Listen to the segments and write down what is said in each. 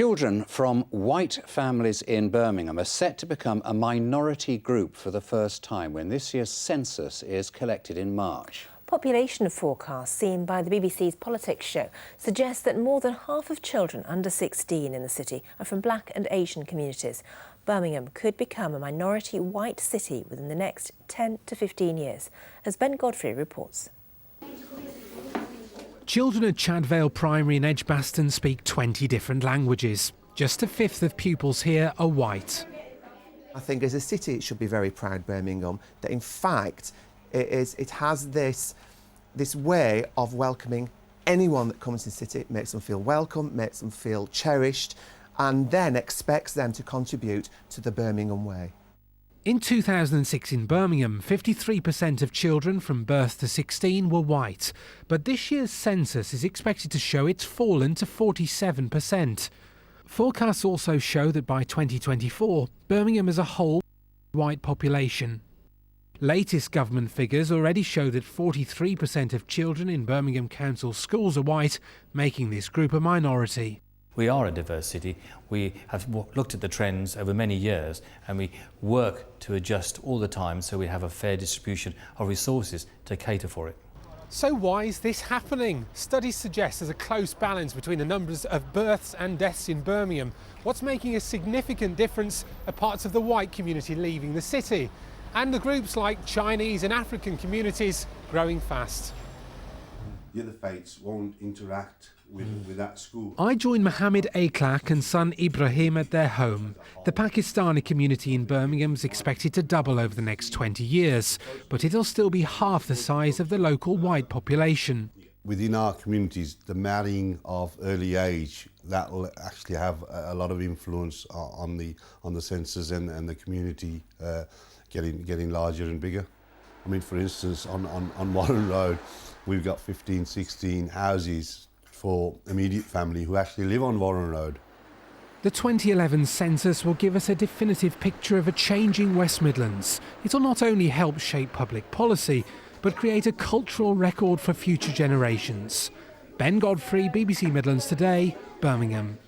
Children from white families in Birmingham are set to become a minority group for the first time when this year's census is collected in March. Population forecasts seen by the BBC's Politics show suggest that more than half of children under 16 in the city are from black and Asian communities. Birmingham could become a minority white city within the next 10 to 15 years, as Ben Godfrey reports. Children at Chadvale Primary in Edgbaston speak 20 different languages. Just a fifth of pupils here are white. I think as a city it should be very proud, Birmingham, that in fact it has this way of welcoming anyone that comes to the city. It makes them feel welcome, makes them feel cherished, and then expects them to contribute to the Birmingham way. In 2006 in Birmingham, 53% of children from birth to 16 were white, but this year's census is expected to show it's fallen to 47%. Forecasts also show that by 2024, Birmingham as a whole white population. Latest government figures already show that 43% of children in Birmingham Council schools are white, making this group a minority. We are a diverse city. We have looked at the trends over many years and we work to adjust all the time so we have a fair distribution of resources to cater for it. So why is this happening? Studies suggest there's a close balance between the numbers of births and deaths in Birmingham. What's making a significant difference are parts of the white community leaving the city, and the groups like Chinese and African communities growing fast. The other faiths won't interact with that school. I joined Mohammed Aklak and son Ibrahim at their home. The Pakistani community in Birmingham is expected to double over the next 20 years, but it'll still be half the size of the local white population. Within our communities, the marrying of early age, that will actually have a lot of influence on the census and the community getting larger and bigger. I mean, for instance, on Warren Road, we've got 15, 16 houses for immediate family who actually live on Warren Road. The 2011 census will give us a definitive picture of a changing West Midlands. It'll not only help shape public policy, but create a cultural record for future generations. Ben Godfrey, BBC Midlands Today, Birmingham.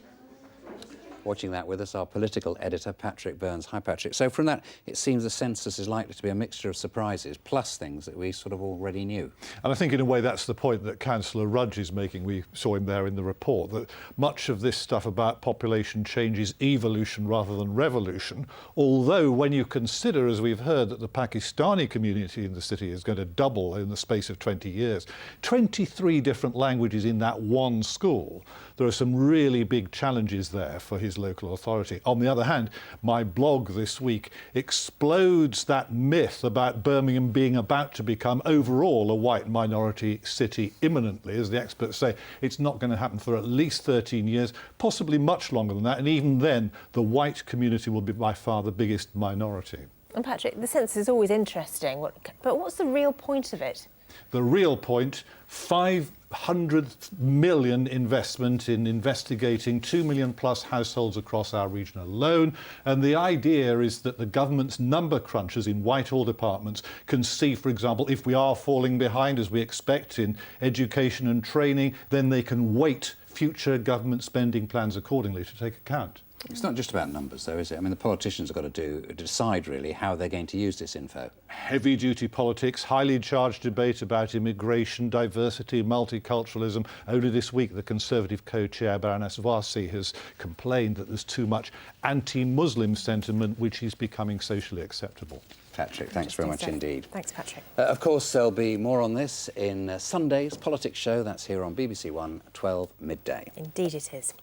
Watching that with us, our political editor, Patrick Burns. Hi, Patrick. So from that, it seems the census is likely to be a mixture of surprises, plus things that we sort of already knew. And I think in a way that's the point that Councillor Rudge is making. We saw him there in the report, that much of this stuff about population change is evolution rather than revolution. Although when you consider, as we've heard, that the Pakistani community in the city is going to double in the space of 20 years, 23 different languages in that one school, there are some really big challenges there for his local authority. On the other hand, my blog this week explodes that myth about Birmingham being about to become overall a white minority city imminently. As the experts say, it's not going to happen for at least 13 years, possibly much longer than that, and even then the white community will be by far the biggest minority. And Patrick, the census is always interesting, but what's the real point of it? The real point, 500 million investment in investigating 2 million plus households across our region alone. And the idea is that the government's number crunchers in Whitehall departments can see, for example, if we are falling behind, as we expect in education and training, then they can weight future government spending plans accordingly to take account. It's not just about numbers, though, is it? I mean, the politicians have got to decide, really, how they're going to use this info. Heavy-duty politics, highly charged debate about immigration, diversity, multiculturalism. Only this week, the Conservative co-chair, Baroness Warsi, has complained that there's too much anti-Muslim sentiment, which is becoming socially acceptable. Patrick, thanks very much indeed. Thanks, Patrick. Of course, there'll be more on this in Sunday's Politics show. That's here on BBC1, 12 midday. Indeed it is.